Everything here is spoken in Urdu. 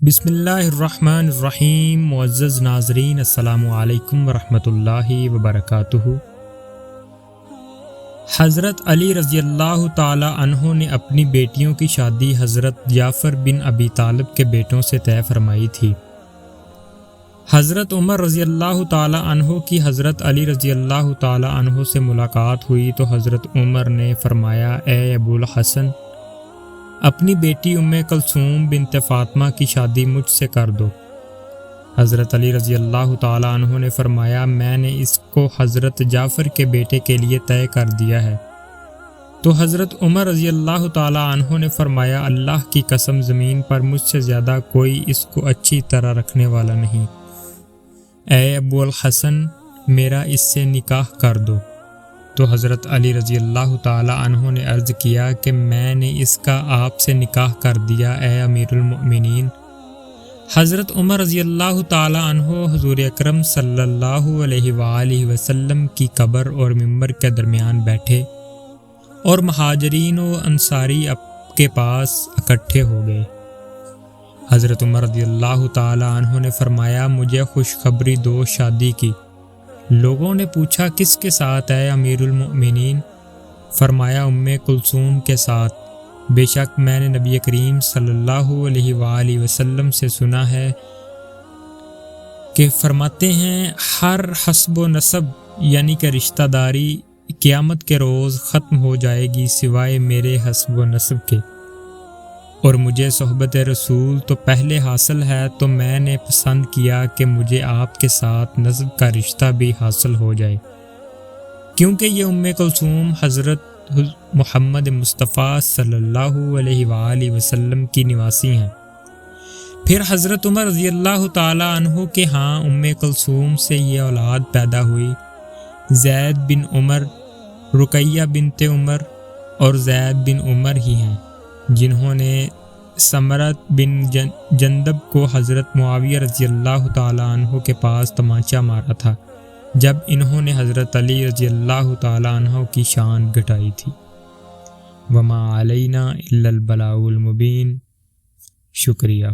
بسم اللہ الرحمن الرحیم۔ معزز ناظرین، السلام علیکم ورحمۃ اللہ وبرکاتہ۔ حضرت علی رضی اللہ تعالی عنہ نے اپنی بیٹیوں کی شادی حضرت جعفر بن ابی طالب کے بیٹوں سے طے فرمائی تھی۔ حضرت عمر رضی اللہ تعالی عنہ کی حضرت علی رضی اللہ تعالی عنہ سے ملاقات ہوئی تو حضرت عمر نے فرمایا، اے ابو الحسن، اپنی بیٹی ام کلثوم بنت فاطمہ کی شادی مجھ سے کر دو۔ حضرت علی رضی اللہ تعالی عنہ نے فرمایا، میں نے اس کو حضرت جعفر کے بیٹے کے لیے طے کر دیا ہے۔ تو حضرت عمر رضی اللہ تعالی عنہ نے فرمایا، اللہ کی قسم، زمین پر مجھ سے زیادہ کوئی اس کو اچھی طرح رکھنے والا نہیں۔ اے ابو الحسن، میرا اس سے نکاح کر دو۔ تو حضرت علی رضی اللہ تعالی عنہ نے عرض کیا کہ میں نے اس کا آپ سے نکاح کر دیا، اے امیر المؤمنین۔ حضرت عمر رضی اللہ تعالی عنہ حضور اکرم صلی اللہ علیہ وآلہ وسلم کی قبر اور ممبر کے درمیان بیٹھے اور مہاجرین و انصاری کے پاس اکٹھے ہو گئے۔ حضرت عمر رضی اللہ تعالی عنہ نے فرمایا، مجھے خوشخبری دو شادی کی۔ لوگوں نے پوچھا، کس کے ساتھ اے امیر المؤمنین؟ فرمایا، ام کلثوم کے ساتھ۔ بے شک میں نے نبی کریم صلی اللہ علیہ وآلہ وسلم سے سنا ہے کہ فرماتے ہیں، ہر حسب و نسب یعنی کہ رشتہ داری قیامت کے روز ختم ہو جائے گی سوائے میرے حسب و نسب کے، اور مجھے صحبت رسول تو پہلے حاصل ہے، تو میں نے پسند کیا کہ مجھے آپ کے ساتھ نسب کا رشتہ بھی حاصل ہو جائے، کیونکہ یہ ام کلثوم حضرت محمد مصطفیٰ صلی اللہ علیہ وآلہ وسلم کی نواسی ہیں۔ پھر حضرت عمر رضی اللہ تعالی عنہ کے ہاں ام کلثوم سے یہ اولاد پیدا ہوئی، زید بن عمر، رقیہ بنت عمر اور زید بن عمر ہی ہیں، جنہوں نے سمرت بن جندب کو حضرت معاویہ رضی اللہ تعالی عنہ کے پاس تمانچہ مارا تھا جب انہوں نے حضرت علی رضی اللہ تعالی عنہ کی شان گھٹائی تھی۔ وما علینا الا البلاغ المبین۔ شکریہ۔